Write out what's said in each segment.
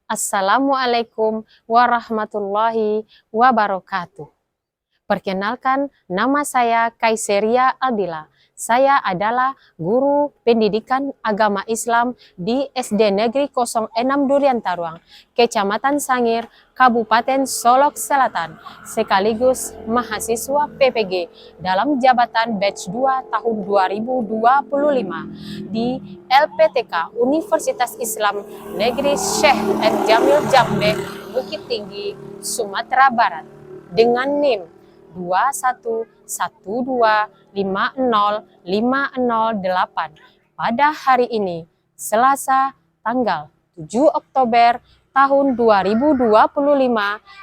Assalamualaikum warahmatullahi wabarakatuh. Perkenalkan, nama saya Kaiseria Aldila. Saya adalah guru pendidikan agama Islam di SD Negeri 06 Durian Taruang, Kecamatan Sangir, Kabupaten Solok Selatan, sekaligus mahasiswa PPG dalam jabatan batch 2 tahun 2025 di LPTK Universitas Islam Negeri Syekh M. Jamil Jambe, Bukit Tinggi, Sumatera Barat, dengan NIM 211250508 pada hari ini, Selasa tanggal 7 Oktober tahun 2025,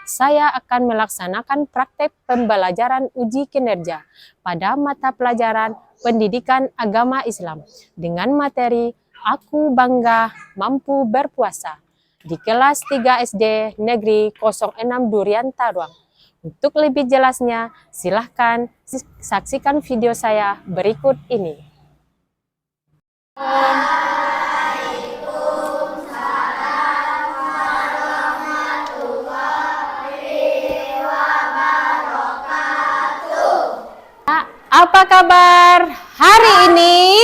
saya akan melaksanakan praktek pembelajaran uji kinerja pada mata pelajaran pendidikan agama Islam dengan materi Aku Bangga Mampu Berpuasa di kelas 3 SD Negeri 06 Durian Taruang. Untuk lebih jelasnya, silahkan saksikan video saya berikut ini. Apa kabar hari ini?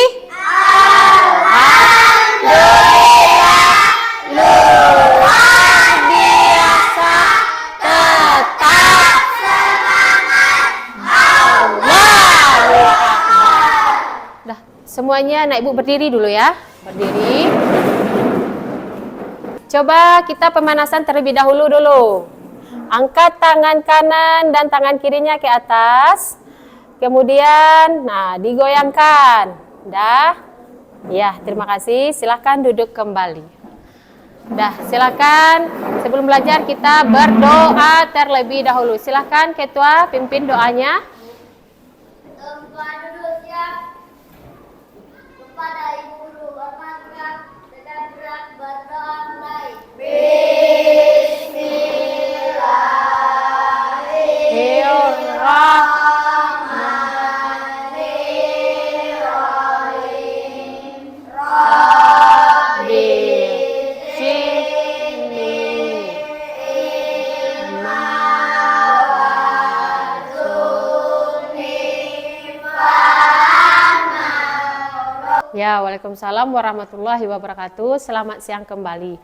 Semuanya anak ibu berdiri dulu ya. Berdiri. Coba kita pemanasan terlebih dahulu. Angkat tangan kanan dan tangan kirinya ke atas. Kemudian, digoyangkan. Dah. Ya, terima kasih. Silakan duduk kembali. Dah, silakan. Sebelum belajar kita berdoa terlebih dahulu. Silakan ketua pimpin doanya. Tempat duduknya kepada ibu guru bermanfaat dengan berat berdoa mulai. Bismillahirrahmanirrahim. Rabbi zidni ilma warzuqni. Ya, waalaikumsalam warahmatullahi wabarakatuh. Selamat siang kembali.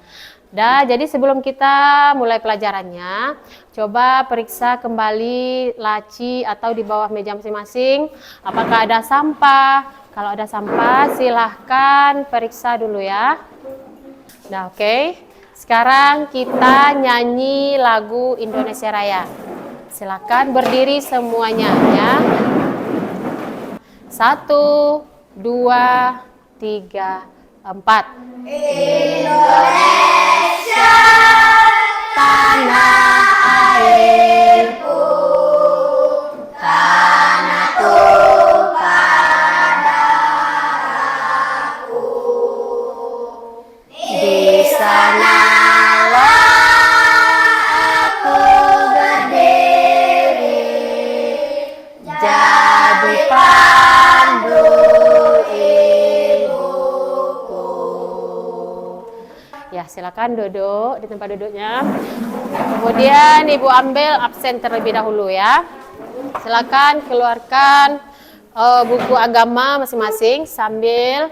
Jadi sebelum kita mulai pelajarannya, coba periksa kembali laci atau di bawah meja masing-masing. Apakah ada sampah? Kalau ada sampah, silahkan periksa dulu ya. Oke. Sekarang kita nyanyi lagu Indonesia Raya. Silakan berdiri semuanya ya. 1, 2, 3, 4. Indonesia tanah airku, tanah tumpah darahku. Di sanalah aku berdiri, jadi pandu ilmuku. Ya, silakan duduk di tempat duduknya. Kemudian Ibu ambil absen terlebih dahulu ya. Silakan keluarkan buku agama masing-masing sambil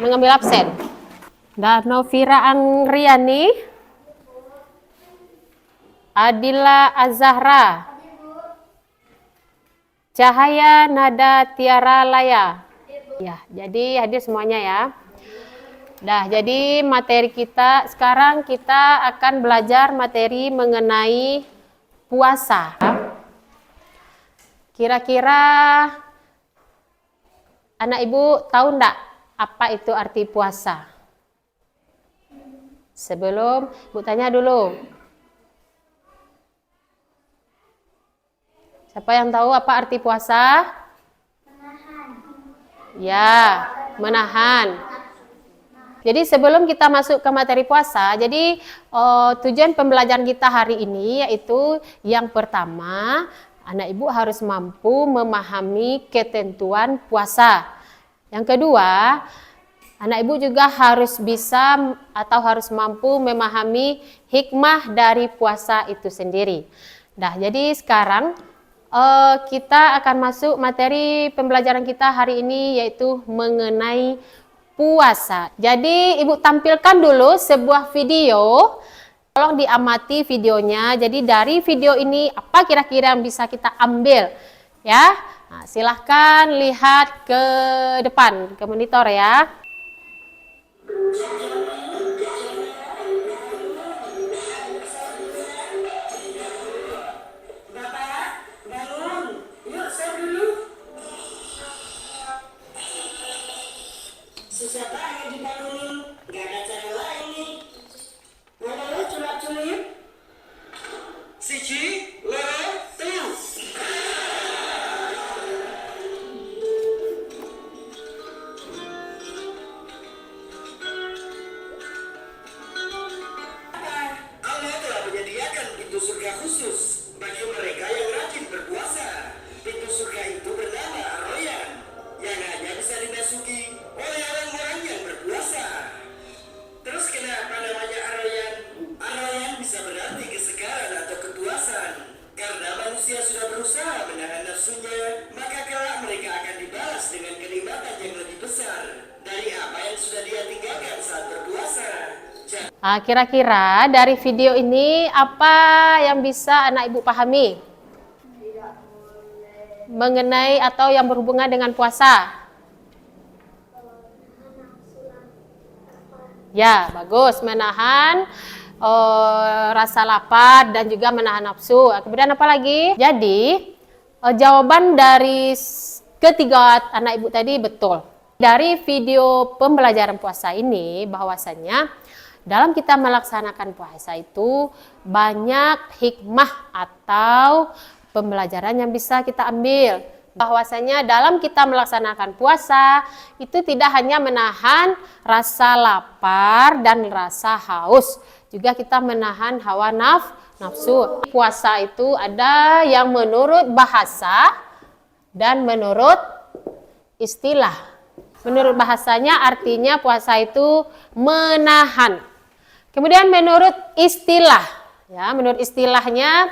mengambil absen. Dan Novira Angriani, Adila Azahra, Cahaya Nada Tiara Laya. Ya, jadi hadir semuanya ya. Jadi materi kita sekarang kita akan belajar materi mengenai puasa. Kira-kira anak ibu tahu enggak apa itu arti puasa? Sebelum ibu tanya dulu. Siapa yang tahu apa arti puasa? Menahan. Ya, menahan. Jadi sebelum kita masuk ke materi puasa, jadi tujuan pembelajaran kita hari ini yaitu yang pertama, anak ibu harus mampu memahami ketentuan puasa. Yang kedua, anak ibu juga harus bisa atau harus mampu memahami hikmah dari puasa itu sendiri. Nah, jadi sekarang kita akan masuk materi pembelajaran kita hari ini, yaitu mengenai puasa. Jadi ibu tampilkan dulu sebuah video. Tolong diamati videonya. Jadi dari video ini apa kira-kira yang bisa kita ambil, ya? Nah, silahkan lihat ke depan, ke monitor ya. Susah banget dibangunin, gak ada cara lain nih. Loro, culap-culip. Siji, loro, telu. Allah telah menyediakan pintu surga khusus bagi mereka yang rajin berpuasa. Pintu surga itu bernama Ar-Rayyan, yang hanya bisa dimasuki oleh orang-orang yang berpuasa. Terus kenapa namanya Ar-Rayyan? Ar-Rayyan bisa berarti kesegaran atau kepuasan. Karena manusia sudah berusaha menahan nafsunya, maka kelak mereka akan dibalas dengan kenikmatan yang lebih besar dari apa yang sudah dia tinggalkan saat berpuasa. Kira-kira dari video ini apa yang bisa anak ibu pahami mengenai atau yang berhubungan dengan puasa? Ya, bagus, menahan rasa lapar dan juga menahan nafsu. Kemudian apa lagi? Jadi jawaban dari ketiga anak ibu tadi betul. Dari video pembelajaran puasa ini bahwasannya dalam kita melaksanakan puasa itu banyak hikmah atau pembelajaran yang bisa kita ambil. Bahwasanya dalam kita melaksanakan puasa itu tidak hanya menahan rasa lapar dan rasa haus, juga kita menahan hawa nafsu. Puasa itu ada yang menurut bahasa dan menurut istilah. Menurut bahasanya artinya puasa itu menahan. Kemudian menurut istilah, ya, menurut istilahnya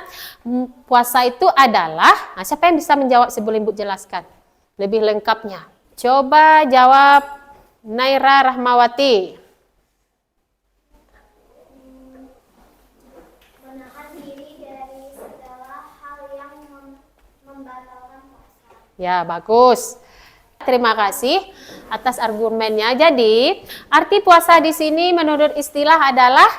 puasa itu adalah, siapa yang bisa menjawab sebelum Ibu jelaskan lebih lengkapnya? Coba jawab Naira Rahmawati. Menahan diri dari segala hal yang membatalkan puasa. Ya, bagus. Terima kasih atas argumennya. Jadi, arti puasa di sini menurut istilah adalah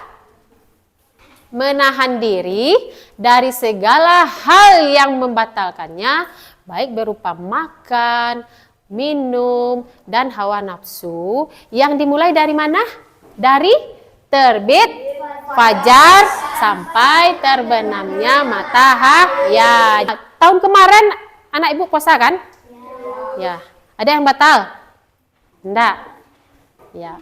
menahan diri dari segala hal yang membatalkannya, baik berupa makan, minum, dan hawa nafsu, yang dimulai dari mana? Dari terbit fajar sampai terbenamnya matahari. Ya, tahun kemarin anak ibu puasa kan? Ya. Ada yang batal? Enggak. Ya.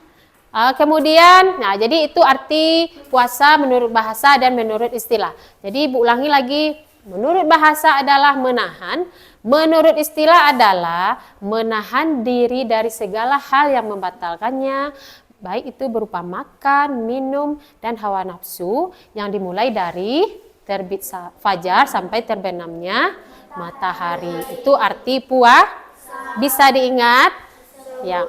Kemudian, jadi itu arti puasa menurut bahasa dan menurut istilah. Jadi Ibu ulangi lagi, menurut bahasa adalah menahan, menurut istilah adalah menahan diri dari segala hal yang membatalkannya, baik itu berupa makan, minum, dan hawa nafsu, yang dimulai dari terbit fajar sampai terbenamnya matahari. Itu arti puasa. Bisa diingat? Ya.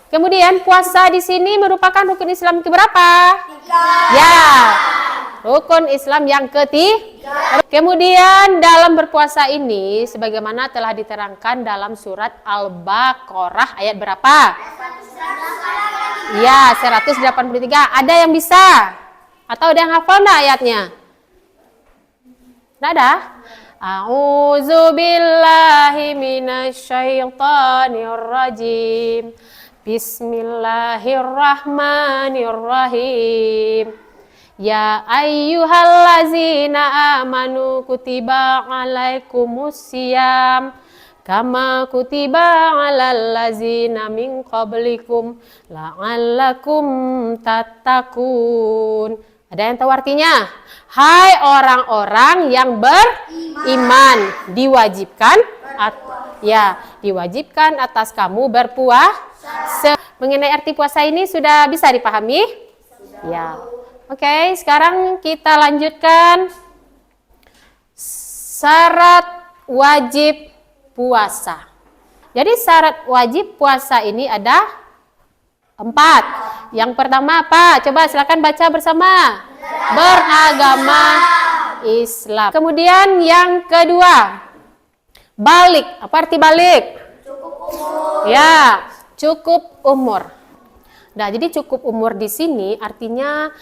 Kemudian puasa di sini merupakan rukun Islam keberapa? 3. Ya. Rukun Islam yang ketiga. Kemudian dalam berpuasa ini sebagaimana telah diterangkan dalam surat Al-Baqarah ayat berapa? Ya, 183. Ada yang bisa? Atau ada yang hafal enggak ayatnya? Enggak ada? A'udzu billahi minasyaitonir rajim. Bismillahirrahmanirrahim. Ya ayyuhallazina amanu kutiba alaikumusiyam kama kutiba alal ladzina min qablikum la'allakum tattaqun. Ada yang tahu artinya? Hai orang-orang yang beriman, diwajibkan diwajibkan atas kamu berpuasa mengenai arti puasa ini sudah bisa dipahami? Ya. Oke, sekarang kita lanjutkan syarat wajib puasa. Jadi syarat wajib puasa ini ada 4. Yang pertama apa? Coba silakan baca bersama. Beragama Islam. Kemudian yang kedua, balik. Apa arti balik? Ya, cukup umur. Nah, jadi cukup umur di sini artinya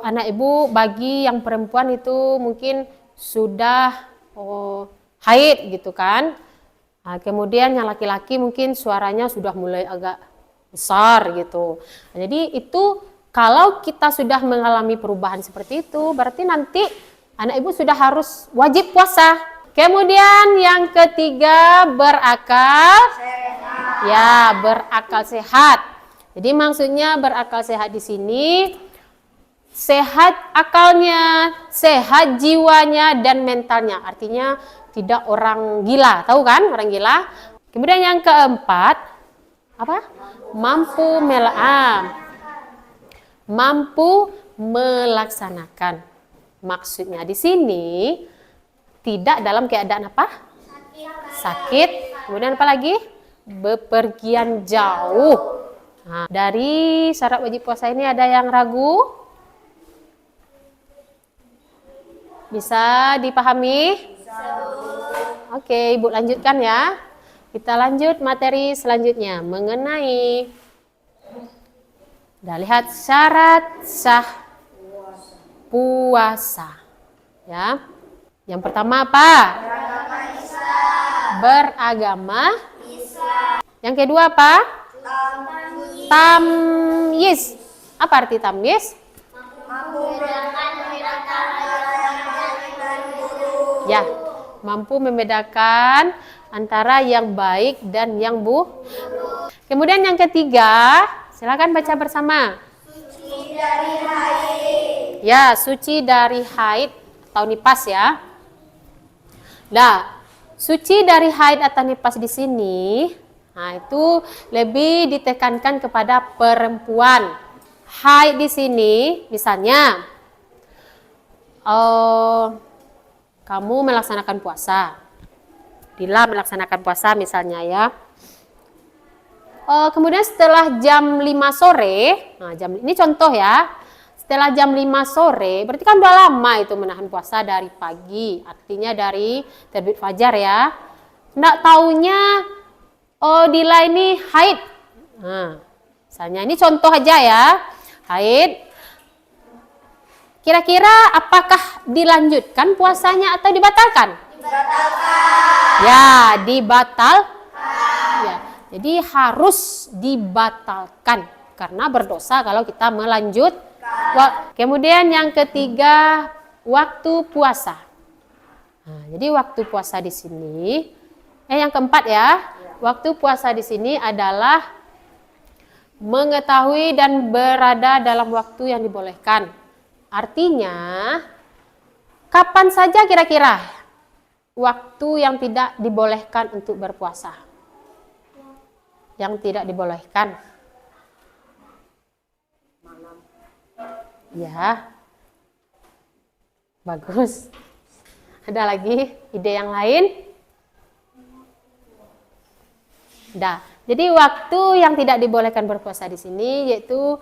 anak ibu bagi yang perempuan itu mungkin sudah haid gitu kan. Nah, kemudian yang laki-laki mungkin suaranya sudah mulai agak besar gitu. Nah, jadi itu kalau kita sudah mengalami perubahan seperti itu, berarti nanti anak ibu sudah harus wajib puasa. Kemudian yang ketiga, berakal sehat. Ya, berakal sehat. Jadi maksudnya berakal sehat di sini sehat akalnya, sehat jiwanya dan mentalnya. Artinya tidak orang gila, tahu kan orang gila? Kemudian yang keempat, apa? Mampu melaksanakan. Maksudnya di sini tidak dalam keadaan apa? Sakit. Kemudian apa lagi? Bepergian jauh. Nah, dari syarat wajib puasa ini ada yang ragu? Bisa dipahami? Oke, Ibu lanjutkan ya. Kita lanjut materi selanjutnya mengenai lihat syarat sah puasa. Ya. Yang pertama apa? Beragama Islam. Yang kedua apa? Tamyiz. Apa arti tamyiz? Ya, mampu membedakan antara yang baik dan yang buruk. Kemudian yang ketiga, silakan baca bersama. Suci dari haid. Ya, suci dari haid atau nifas ya. Nah, suci dari haid atau nifas di sini, nah itu lebih ditekankan kepada perempuan. Haid di sini, misalnya, kamu melaksanakan puasa. Dila melaksanakan puasa misalnya ya. Kemudian setelah jam 5 sore, nah ini contoh ya. Setelah jam 5 sore, berarti kan udah lama itu menahan puasa dari pagi. Artinya dari terbit fajar ya. Nggak taunya, Dila ini haid. Nah, misalnya ini contoh aja ya. Haid. Kira-kira apakah dilanjutkan puasanya atau dibatalkan? Ya, ya. Jadi harus dibatalkan karena berdosa kalau kita melanjut. Kemudian yang ketiga, waktu puasa. Nah, jadi waktu puasa di sini, yang keempat ya, waktu puasa di sini adalah mengetahui dan berada dalam waktu yang dibolehkan. Artinya, kapan saja kira-kira waktu yang tidak dibolehkan untuk berpuasa? Yang tidak dibolehkan. Ya. Bagus. Ada lagi ide yang lain? Dah. Jadi waktu yang tidak dibolehkan berpuasa di sini yaitu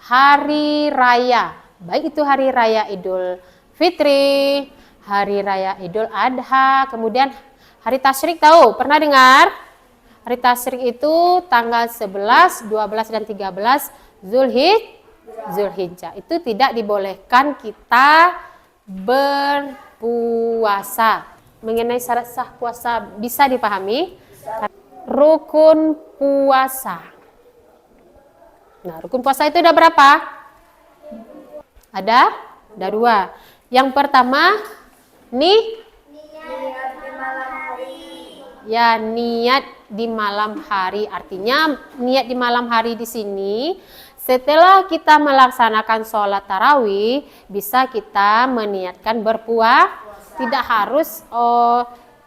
hari raya. Baik itu hari raya Idul Fitri, hari raya Idul Adha, kemudian hari tasyrik tahu? Pernah dengar? Hari tasyrik itu tanggal 11, 12, dan 13 Zulhijjah. Itu tidak dibolehkan kita berpuasa. Mengenai syarat sah puasa bisa dipahami? Rukun puasa. Nah, rukun puasa itu ada berapa? Ada 2. Yang pertama, niat di malam hari. Artinya niat di malam hari di sini setelah kita melaksanakan sholat tarawih bisa kita meniatkan berpuasa. Tidak harus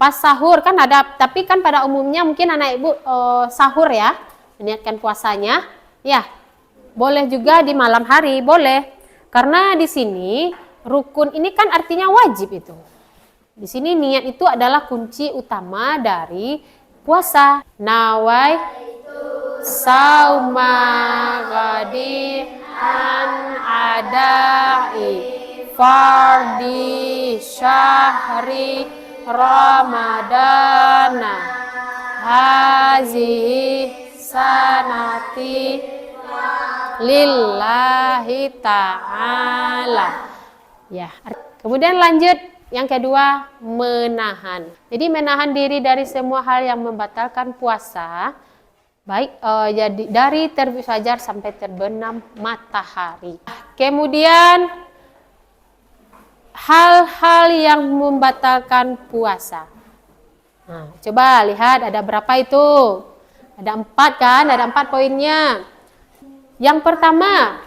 pas sahur kan ada, tapi kan pada umumnya mungkin anak ibu sahur ya. meniatkan puasanya. Ya, boleh juga di malam hari, boleh. Karena di sini rukun ini kan artinya wajib itu. Di sini niat itu adalah kunci utama dari puasa. Nawai sauma ghadi an adai fardi syahri ramadana hazihi sanati lillahi ta'ala. Ya, kemudian lanjut yang kedua, menahan. Jadi menahan diri dari semua hal yang membatalkan puasa, baik jadi dari terbit fajar sampai terbenam matahari. Kemudian hal-hal yang membatalkan puasa. Nah, coba lihat ada berapa itu? Ada 4 kan? Ada 4 poinnya. Yang pertama,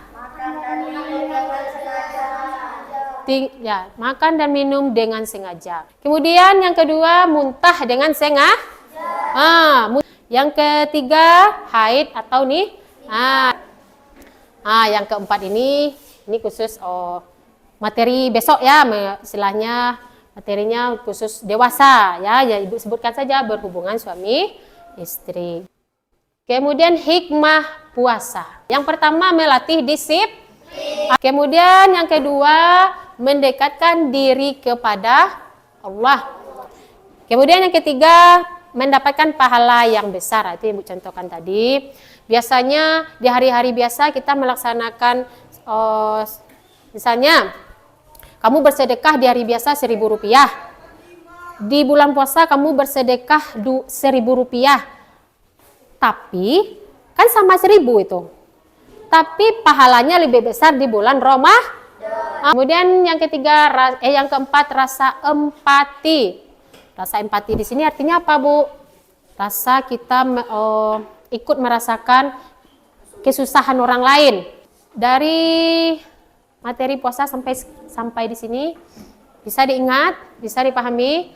makan dan minum dengan sengaja. Kemudian yang kedua, muntah dengan sengaja. Yang ketiga, haid atau yang keempat ini khusus materi besok ya, istilahnya materinya khusus dewasa ya. Ya, Ibu sebutkan saja berhubungan suami istri. Kemudian hikmah puasa. Yang pertama melatih disiplin. Kemudian yang kedua mendekatkan diri kepada Allah. Kemudian yang ketiga mendapatkan pahala yang besar. Itu Ibu contohkan tadi. Biasanya di hari-hari biasa kita melaksanakan misalnya kamu bersedekah di hari biasa Rp1.000. Di bulan puasa kamu bersedekah Rp1.000. Tapi kan sama 1.000 itu. Tapi pahalanya lebih besar di bulan Ramadan. Kemudian yang ketiga, yang keempat rasa empati. Rasa empati di sini artinya apa, Bu? Rasa kita ikut merasakan kesusahan orang lain. Dari materi puasa sampai di sini bisa diingat, bisa dipahami.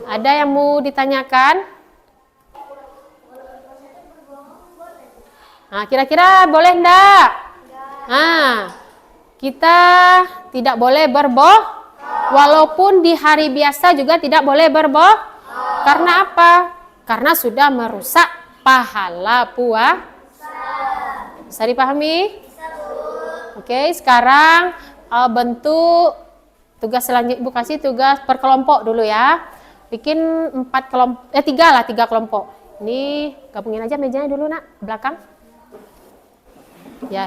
Ada yang mau ditanyakan? Nah, kira-kira boleh enggak? Nah, kita tidak boleh berbohong. Walaupun di hari biasa juga tidak boleh berbohong. Karena apa? Karena sudah merusak pahala puasa. Bisa dipahami? Oke, sekarang bentuk tugas selanjutnya Ibu kasih tugas per kelompok dulu ya. Bikin 4 kelompok, 3 kelompok. Ini gabungin aja mejanya dulu nak, belakang. Ya,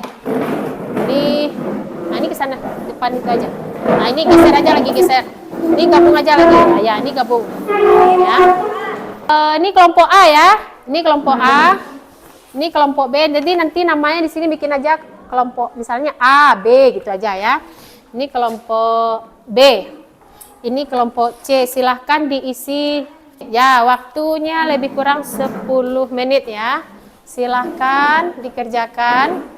ini ke sana depan itu aja. Nah, ini geser aja lagi, geser. Ini gabung aja lagi. Nah, ya, ini gabung. Ya. Ini kelompok A ya. Ini kelompok A. Ini kelompok B. Jadi nanti namanya di sini bikin aja kelompok misalnya A, B gitu aja ya. Ini kelompok B. Ini kelompok C. Silahkan diisi. Ya, waktunya lebih kurang 10 menit ya. Silahkan dikerjakan.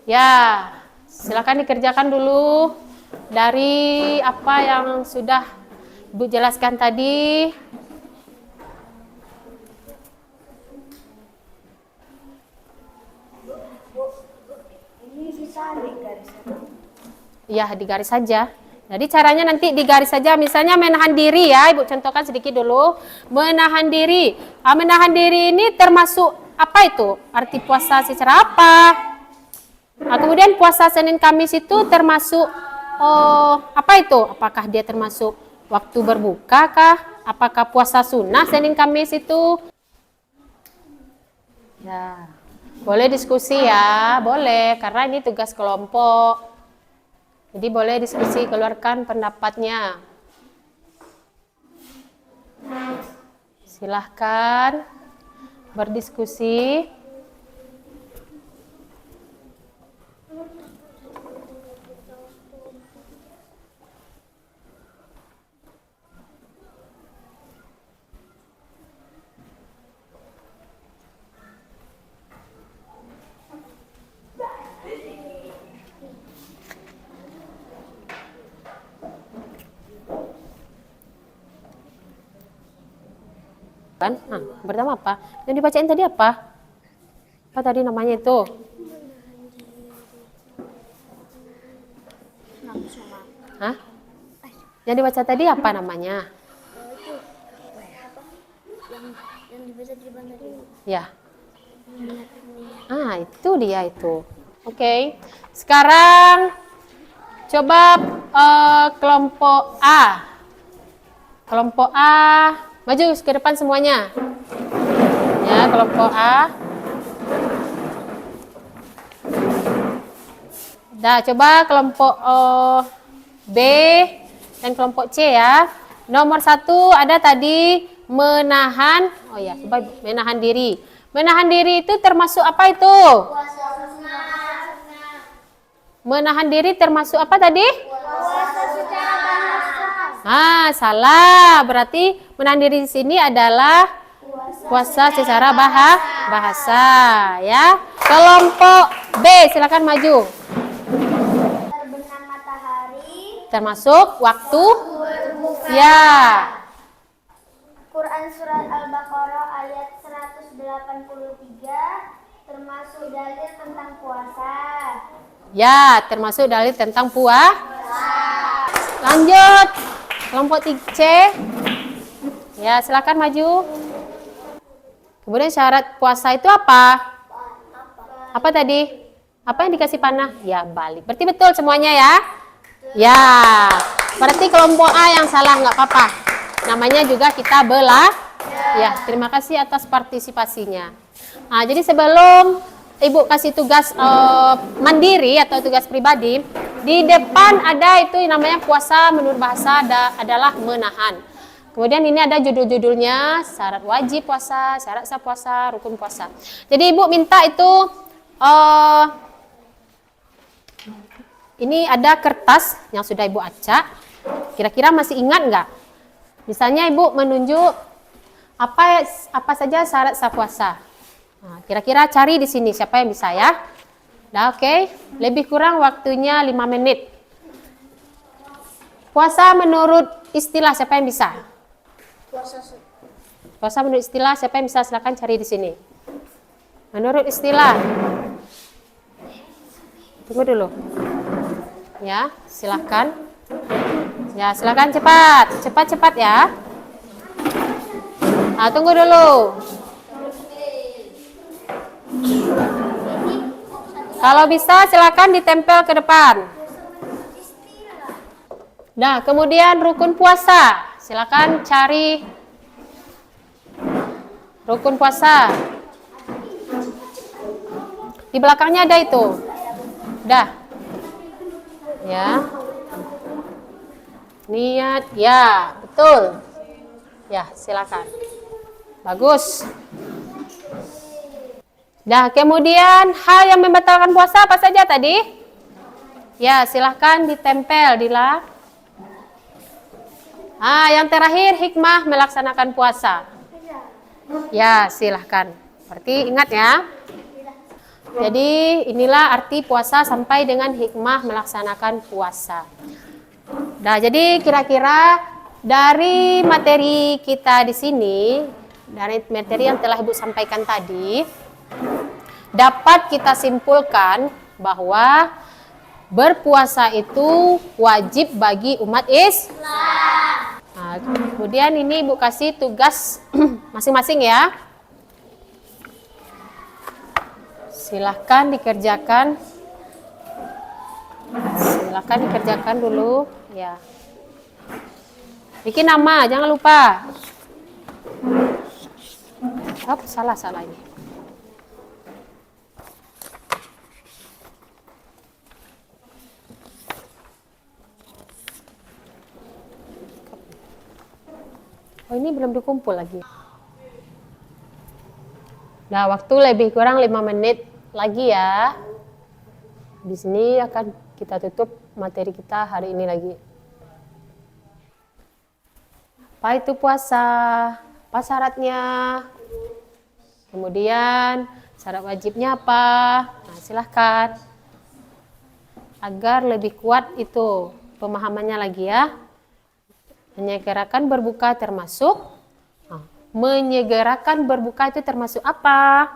Ya, silakan dikerjakan dulu dari apa yang sudah Ibu jelaskan tadi. Ini bisa digaris. Ya, digaris saja. Jadi caranya nanti digaris saja. Misalnya menahan diri ya, Ibu contohkan sedikit dulu. Menahan diri. Menahan diri ini termasuk apa itu? Arti puasa secara apa? Kemudian puasa Senin Kamis itu termasuk apa itu? Apakah dia termasuk waktu berbuka kah? Apakah puasa sunnah Senin Kamis itu? Ya, boleh diskusi ya, boleh karena ini tugas kelompok. Jadi boleh diskusi, keluarkan pendapatnya. Silahkan berdiskusi. Kan? Nah, pertama apa? Yang dibacain tadi apa? Apa tadi namanya itu? Hah? Yang dibaca tadi apa namanya? Yang dibaca di depan tadi. Ya. Itu dia itu. Oke. Sekarang coba kelompok A. Kelompok A, maju ke depan semuanya. Ya, kelompok A. Dah, coba kelompok B dan kelompok C ya. Nomor 1 ada tadi menahan. Oh ya, coba menahan diri. Menahan diri itu termasuk apa itu? Puasa sunnah. Menahan diri termasuk apa tadi? Puasa secara bahasa. Salah. Berarti menahan diri di sini adalah puasa secara bahasa ya. Kelompok B, silakan maju. Terbenam matahari. Termasuk waktu Berbuka. ya. Quran surat Al-Baqarah ayat 183 termasuk dalil tentang puasa. Ya, termasuk dalil tentang puasa. Lanjut. Kelompok C. Ya, silakan maju. Kemudian syarat puasa itu apa? Apa tadi? Apa yang dikasih panah? Ya, balik. Berarti betul semuanya ya? Ya. Berarti kelompok A yang salah, nggak apa-apa. Namanya juga kita belah. Ya, terima kasih atas partisipasinya. Nah, jadi sebelum Ibu kasih tugas mandiri atau tugas pribadi, di depan ada itu yang namanya puasa menurut bahasa adalah menahan. Kemudian ini ada judul-judulnya, syarat wajib puasa, syarat sah puasa, rukun puasa. Jadi Ibu minta itu, ini ada kertas yang sudah Ibu acak, kira-kira masih ingat nggak? Misalnya Ibu menunjuk apa saja syarat sah puasa. Nah, kira-kira cari di sini siapa yang bisa ya? Dah oke. Lebih kurang waktunya 5 menit. Puasa menurut istilah siapa yang bisa? Puasa menurut istilah siapa yang bisa? Silakan cari di sini. Menurut istilah. Tunggu dulu. Ya, silakan. Ya, silakan cepat. Cepat-cepat ya. Nah, tunggu dulu. Kalau bisa silakan ditempel ke depan. Nah, kemudian rukun puasa. Silakan cari rukun puasa. Di belakangnya ada itu. Dah. Ya. Niat, ya, betul. Ya, silakan. Bagus. Nah, kemudian hal yang membatalkan puasa apa saja tadi? Ya, silahkan ditempel di lah. Yang terakhir hikmah melaksanakan puasa. Ya, silahkan. Berarti ingat ya. Jadi inilah arti puasa sampai dengan hikmah melaksanakan puasa. Nah, jadi kira-kira dari materi kita di sini, dari materi yang telah Ibu sampaikan tadi, dapat kita simpulkan bahwa berpuasa itu wajib bagi umat Islam. Nah, kemudian ini Ibu kasih tugas masing-masing ya. Silahkan dikerjakan. Silahkan dikerjakan dulu ya. Bikin nama, jangan lupa. Salah ini. Oh, ini belum dikumpul lagi. Nah, waktu lebih kurang 5 menit lagi ya. Di sini akan kita tutup materi kita hari ini lagi. Apa itu puasa? Apa syaratnya? Kemudian syarat wajibnya apa? Nah, silahkan. Agar lebih kuat itu pemahamannya lagi ya. Menyegerakan berbuka termasuk menyegerakan berbuka itu termasuk apa?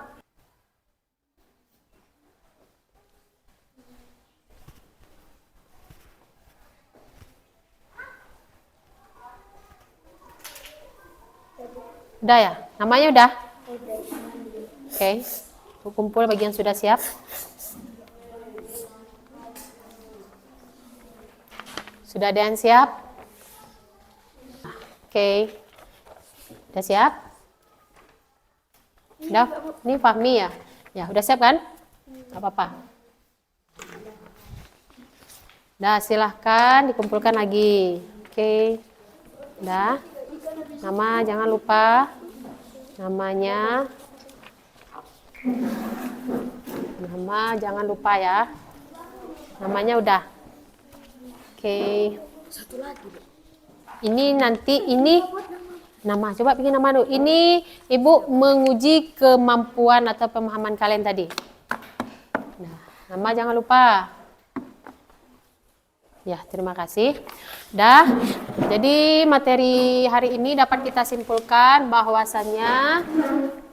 Udah ya? Namanya udah? Oke. Kumpul bagian sudah siap. Sudah ada yang siap? Oke. Udah siap? Udah? Ini Fahmi ya? Ya, udah siap kan? Gak apa-apa. Udah, silahkan dikumpulkan lagi. Oke. Udah. Nama jangan lupa. Namanya. Nama jangan lupa ya. Namanya udah. Oke. Satu lagi. Ini nanti ini nama, coba bikin nama dulu. Ini Ibu menguji kemampuan atau pemahaman kalian tadi. Nah, nama jangan lupa. Ya, terima kasih. Dah. Jadi materi hari ini dapat kita simpulkan bahwasannya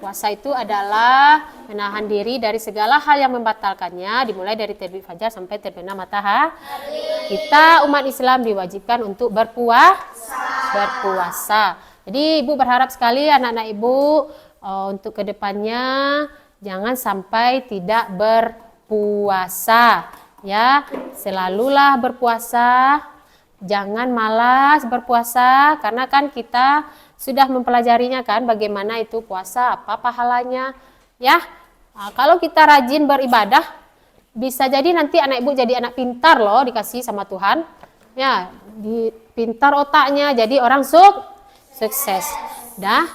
puasa itu adalah menahan diri dari segala hal yang membatalkannya, dimulai dari terbit fajar sampai terbenam matahari. Kita umat Islam diwajibkan untuk berpuasa. Jadi Ibu berharap sekali anak-anak Ibu untuk kedepannya jangan sampai tidak berpuasa. Ya, selalulah berpuasa. Jangan malas berpuasa karena kan kita sudah mempelajarinya kan bagaimana itu puasa, apa pahalanya. Ya, kalau kita rajin beribadah bisa jadi nanti anak Ibu jadi anak pintar loh, dikasih sama Tuhan. Ya, pintar otaknya jadi orang sukses. Dah,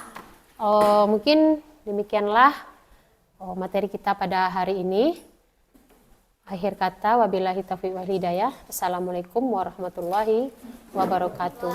mungkin demikianlah materi kita pada hari ini. Akhir kata, wabillahi taufiq wal hidayah. Assalamualaikum warahmatullahi wabarakatuh.